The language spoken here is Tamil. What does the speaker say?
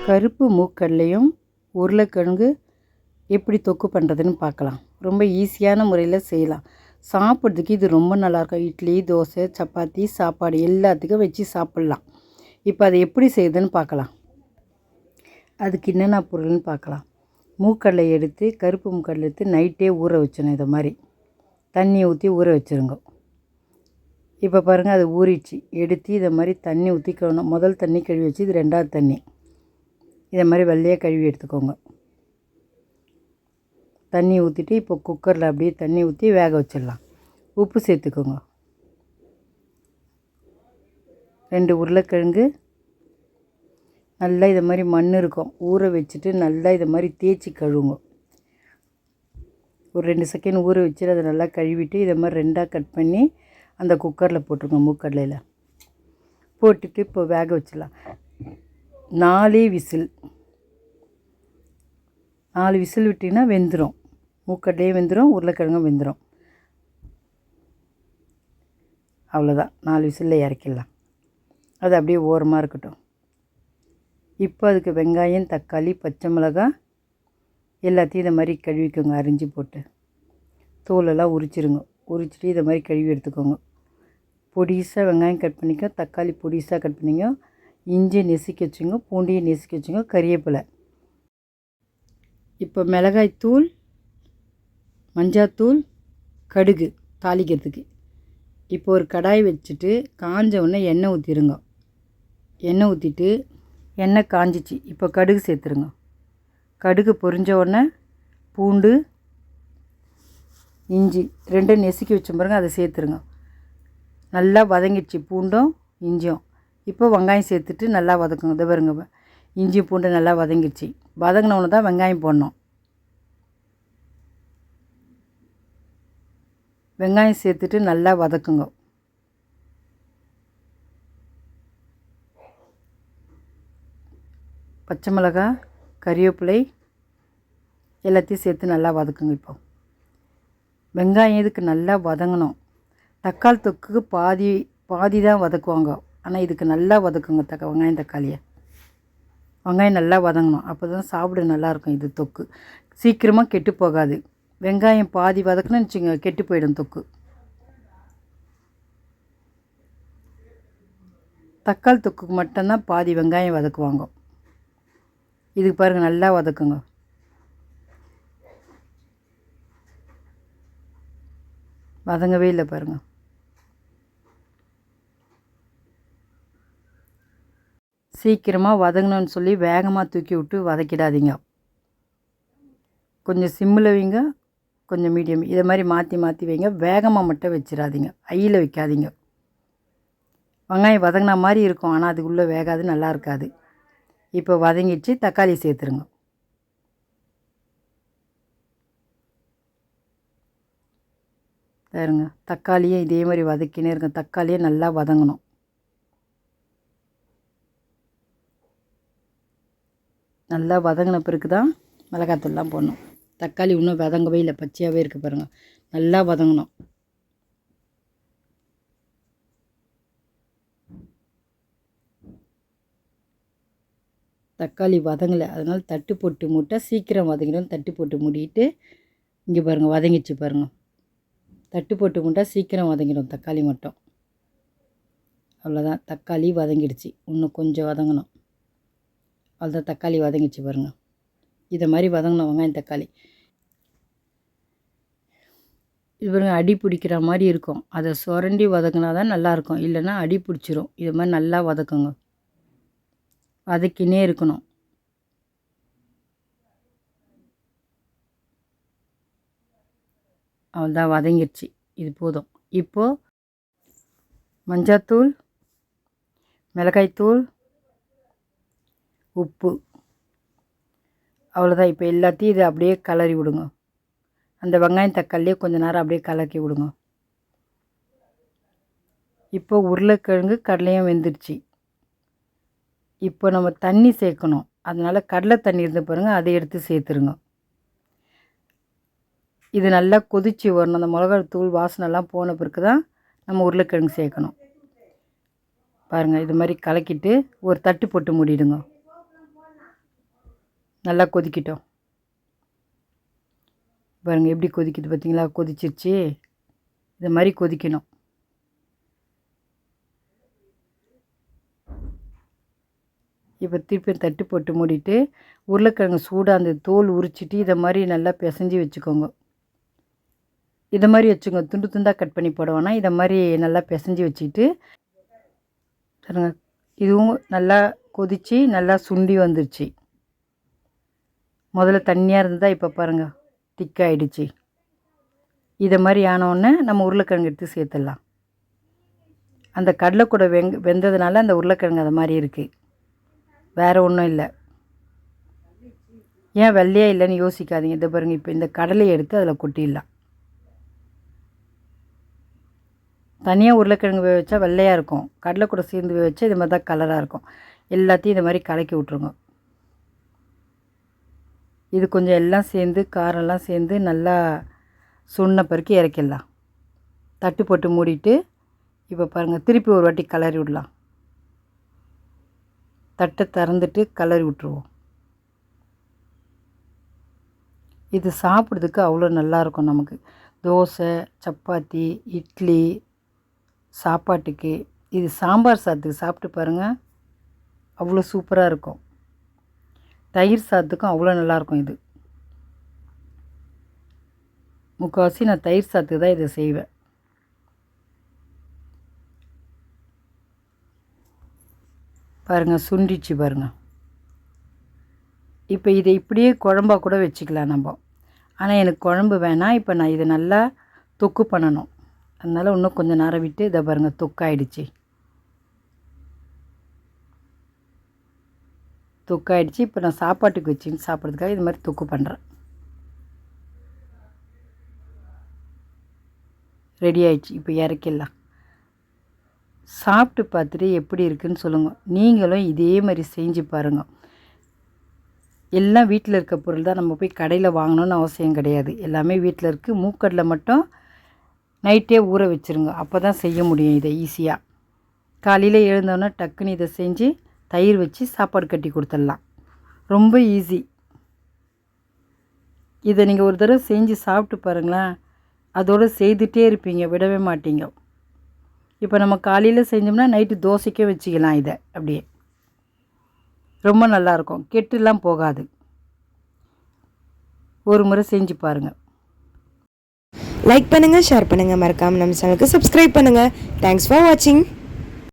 கருப்பு மூக்கடலையும் உருளைக்கிழங்கு எப்படி தொக்கு பண்ணுறதுன்னு பார்க்கலாம். ரொம்ப ஈஸியான முறையில் செய்யலாம். சாப்பிட்றதுக்கு இது ரொம்ப நல்லாயிருக்கும். இட்லி, தோசை, சப்பாத்தி, சாப்பாடு எல்லாத்துக்கும் வச்சு சாப்பிட்லாம். இப்போ அதை எப்படி செய்யுதுன்னு பார்க்கலாம். அதுக்கு என்னென்ன பொருள்னு பார்க்கலாம். மூக்கடலை எடுத்து, கருப்பு மூக்கடலை எடுத்து நைட்டே ஊற வச்சிடணும். இதை மாதிரி தண்ணி ஊற்றி ஊற வச்சுருங்க. இப்போ பாருங்கள், அது ஊறிச்சு. எடுத்து இதை மாதிரி தண்ணி ஊற்றி கழுவணும். முதல் தண்ணி கழுவி வச்சு, இது ரெண்டாவது தண்ணி. இதை மாதிரி வெள்ளையாக கழுவி எடுத்துக்கோங்க. தண்ணி ஊற்றிட்டு இப்போ குக்கரில் அப்படியே தண்ணி ஊற்றி வேக வச்சிடலாம். உப்பு சேர்த்துக்கோங்க. 2 உருளைக்கிழங்கு நல்லா இதை மாதிரி மண் இருக்கும், ஊற வச்சுட்டு நல்லா இதை மாதிரி தேய்ச்சி கழுவுங்க. ஒரு 2 செகண்ட் ஊற வச்சுட்டு அதை நல்லா கழுவிட்டு இதை மாதிரி 2ஆக கட் பண்ணி அந்த குக்கரில் போட்டுருங்க. மூக்கடலையில் போட்டுட்டு இப்போ வேக வச்சிடலாம். 4 விசில் விட்டிங்கன்னா வெந்துடும். மூக்கடலையே வெந்துடும், உருளைக்கிழங்கும் வெந்துடும். அவ்வளோதான், 4 விசிலில் இறக்கிடலாம். அது அப்படியே ஓரமாக இருக்கட்டும். இப்போ அதுக்கு வெங்காயம், தக்காளி, பச்சை மிளகாய் எல்லாத்தையும் இதை மாதிரி கழுவிக்கோங்க. அரிஞ்சு போட்டு தோலெல்லாம் உரிச்சிருங்க. உரிச்சிட்டு இதை மாதிரி கழுவி எடுத்துக்கோங்க. பொடிசாக வெங்காயம் கட் பண்ணிக்கோ, தக்காளி பொடிசாக கட் பண்ணிக்கோ, இஞ்சி நெசுக்கி வச்சுங்க, பூண்டையும் நெசுக்கி வச்சுங்க, கறிவேப்பிலை. இப்போ மிளகாய்த்தூள், மஞ்சாத்தூள், கடுகு தாளிக்கிறதுக்கு. இப்போ ஒரு கடாய் வச்சுட்டு காஞ்ச உடனே எண்ணெய் ஊற்றிடுங்க. எண்ணெய் ஊற்றிட்டு எண்ணெய் காஞ்சிச்சு. இப்போ கடுகு சேர்த்துருங்க. கடுகு பொரிஞ்ச உடனே பூண்டு, இஞ்சி 2 நெசுக்கி வச்ச பாருங்க, அதை சேர்த்துருங்க. நல்லா வதங்கிடுச்சு பூண்டும் இஞ்சியும். இப்போ வெங்காயம் சேர்த்துட்டு நல்லா வதக்குங்க. இதை பாருங்க, இஞ்சி பூண்டு நல்லா வதங்கிடுச்சு. வதங்கினவொன்னு தான் வெங்காயம் போடணும். வெங்காயம் சேர்த்துட்டு நல்லா வதக்குங்க. பச்சை மிளகாய், கறிவேப்பிலை எல்லாத்தையும் சேர்த்து நல்லா வதக்குங்க. இப்போ வெங்காயம் இதுக்கு நல்லா வதங்கணும். தக்காளி தொக்குக்கு பாதி தான் வதக்குவாங்க, ஆனால் இதுக்கு நல்லா வதக்குங்க. வெங்காயம் தக்காளியை வெங்காயம் நல்லா வதங்கணும். அப்போ தான் சாப்பிட நல்லாயிருக்கும். இது தொக்கு சீக்கிரமாக கெட்டு போகாது. வெங்காயம் பாதி வதக்கணும்னு வச்சுங்க, கெட்டு போயிடும் தொக்கு. தக்காளி தொக்குக்கு மட்டும்தான் பாதி வெங்காயம் வதக்குவாங்க. இதுக்கு பாருங்கள், நல்லா வதக்குங்க. வதங்கவே இல்லை பாருங்கள். சீக்கிரமாக வதங்கணும்னு சொல்லி வேகமாக தூக்கி விட்டு வதக்கிடாதீங்க. கொஞ்சம் சிம்மில் வைங்க, கொஞ்சம் மீடியம், இதை மாதிரி மாற்றி மாற்றி வைங்க. வேகமாக மட்டும் வச்சிடாதீங்க, ஐயில் வைக்காதீங்க. வெங்காயம் வதங்கின மாதிரி இருக்கும், ஆனால் அதுக்குள்ளே வேகாது, நல்லா இருக்காது. இப்போ வதங்கிடுச்சு. தக்காளி சேர்த்துருங்க. பாருங்க, தக்காளியே இதே மாதிரி வதக்கினே இருங்க. தக்காளியே நல்லா வதங்கணும். நல்லா வதங்கின பிறகு தான் மிளகாத்தூள்லாம் போடணும். தக்காளி இன்னும் வதங்கவே இல்லை, பச்சையாகவே இருக்குது பாருங்கள். நல்லா வதங்கணும். தக்காளி வதங்கலை, அதனால் தட்டு போட்டு மூட்டை சீக்கிரம் வதங்கிடும். தட்டு போட்டு மூடிட்டு இங்கே பாருங்கள், வதங்கிடுச்சு பாருங்கள். தட்டு போட்டு மூட்டை சீக்கிரம் வதங்கிடும் தக்காளி மட்டும். அவ்வளோதான், தக்காளி வதங்கிடுச்சு. இன்னும் கொஞ்சம் வதங்கணும். அவ்வளோதான், தக்காளி வதங்கிடுச்சு பாருங்கள். இதை மாதிரி வதங்கணும் வெங்காயம் தக்காளி. இது பாருங்கள், அடி பிடிக்கிற மாதிரி இருக்கும். அதை சுரண்டி வதங்கினா தான் நல்லாயிருக்கும், இல்லைன்னா அடி பிடிச்சிரும். இது மாதிரி நல்லா வதக்குங்க. வதக்கினே இருக்கணும். அவ்வளோதான், வதங்கிடுச்சு. இது போதும். இப்போது மஞ்சாத்தூள், மிளகாய்த்தூள், உப்பு, அவ்வளோதான். இப்போ எல்லாத்தையும் இதை அப்படியே கலரி விடுங்க. அந்த வெங்காயம் தக்காளியே கொஞ்சம் நேரம் அப்படியே கலக்கி விடுங்க. இப்போ உருளைக்கிழங்கு கடலையும் வெந்துடுச்சு. இப்போ நம்ம தண்ணி சேர்க்கணும். அதனால் கடலை தண்ணி இருந்து பாருங்கள், அதை எடுத்து சேர்த்துருங்க. இது நல்லா கொதித்து வரணும். அந்த மிளகாத்தூள் வாசனைலாம் போன பிறகு தான் நம்ம உருளைக்கிழங்கு சேர்க்கணும். பாருங்கள், இது மாதிரி கலக்கிட்டு ஒரு தட்டு போட்டு மூடிடுங்க. நல்லா கொதிக்கட்டும். பாருங்கள் எப்படி கொதிக்குது பார்த்தீங்களா? கொதிச்சிருச்சு. இது மாதிரி கொதிக்கணும். இப்போ திருப்பி தட்டு போட்டு மூடிட்டு உருளைக்கிழங்கு சூடாக அந்த தோல் உரிச்சிட்டு இதை மாதிரி நல்லா பிசைஞ்சு வச்சுக்கோங்க. இதை மாதிரி வச்சுக்கோங்க. துண்டு துண்டாக கட் பண்ணி போட வேணாம். இதை மாதிரி நல்லா பிசைஞ்சு வச்சுக்கிட்டு பாருங்க, இதுவும் நல்லா கொதித்து நல்லா சுண்டி வந்துருச்சு. முதல்ல தண்ணியாக இருந்ததா இப்போ பாருங்கள் திக்காகிடுச்சு. இதை மாதிரி ஆனவுடனே நம்ம உருளைக்கிழங்கு எடுத்து சேர்த்துடலாம். அந்த கடலை கூட வெந்ததுனால அந்த உருளைக்கிழங்கு அது மாதிரி இருக்குது, வேறு ஒன்றும் இல்லை. ஏன் வெள்ளையாக இல்லைன்னு யோசிக்காதீங்க. இதை பாருங்கள், இப்போ இந்த கடலையை எடுத்து அதில் கொட்டிடலாம். தனியாக உருளைக்கிழங்கு வேக வச்சா வெள்ளையாக இருக்கும், கடலை கூட சேர்ந்து வேக வச்சா இது மாதிரி தான் கலராக இருக்கும். எல்லாத்தையும் இது மாதிரி கலக்கி விட்ருங்க. இது கொஞ்சம் எல்லாம் சேர்ந்து காரெல்லாம் சேர்ந்து நல்லா சுண்ண பிறகு இறக்கிடலாம். தட்டு போட்டு மூடிட்டு இப்போ பாருங்கள் திருப்பி ஒரு வாட்டி கலரி விடலாம். தட்டை திறந்துட்டு கலரி விட்ருவோம். இது சாப்பிட்றதுக்கு அவ்வளோ நல்லாயிருக்கும். நமக்கு தோசை, சப்பாத்தி, இட்லி, சாப்பாட்டுக்கு, இது சாம்பார் சாதத்துக்கு சாப்பிட்டு பாருங்கள், அவ்வளோ சூப்பராக இருக்கும். தயிர் சாதத்துக்கும் அவ்வளோ நல்லாயிருக்கும். இது முக்கால்வாசி நான் தயிர் சாதத்துக்கு தான் இதை செய்வேன். பாருங்கள் சுண்டிச்சு பாருங்கள். இப்போ இதை இப்படியே குழம்பா கூட வச்சுக்கலாம் நம்ம. ஆனால் எனக்கு குழம்பு வேணாம். இப்போ நான் இதை நல்லா தொக்கு பண்ணணும். அதனால் இன்னும் கொஞ்சம் நேரம் விட்டு இதை பாருங்கள் தொக்காயிடுச்சு. தொக்காயிடுச்சு. இப்போ நான் சாப்பாட்டுக்கு வச்சுன்னு சாப்பிட்றதுக்காக இது மாதிரி தொக்கு பண்ணுறேன். ரெடி ஆயிடுச்சு. இப்போ இறக்கிடலாம். சாப்பிட்டு பார்த்துட்டு எப்படி இருக்குதுன்னு சொல்லுங்கள். நீங்களும் இதே மாதிரி செஞ்சு பாருங்கள். எல்லாம் வீட்டில் இருக்க பொருள் தான், நம்ம போய் கடையில் வாங்கணுன்னு அவசியம் கிடையாது. எல்லாமே வீட்டில் இருக்குது. மூக்கடலை மட்டும் நைட்டே ஊற வச்சுருங்க, அப்போ தான் செய்ய முடியும் இதை ஈஸியாக. காலையில் எழுந்தோன்னே டக்குன்னு இதை செஞ்சு தயிர் வச்சு சாப்பாடு கட்டி கொடுத்துடலாம். ரொம்ப ஈஸி. இதை நீங்கள் ஒரு தடவை செஞ்சு சாப்பிட்டு பாருங்களேன், அதோடு செய்துகிட்டே இருப்பீங்க, விடவே மாட்டீங்க. இப்போ நம்ம காலையில் செஞ்சோம்னா நைட்டு தோசைக்கே வச்சுக்கலாம். இதை அப்படியே ரொம்ப நல்லாயிருக்கும், கெட்டுலாம் போகாது. ஒரு முறை செஞ்சு பாருங்கள். லைக் பண்ணுங்கள், ஷேர் பண்ணுங்கள், மறக்காமல் நம்ம சேனலுக்கு சப்ஸ்கிரைப் பண்ணுங்கள். தேங்க்ஸ் ஃபார் வாட்சிங்.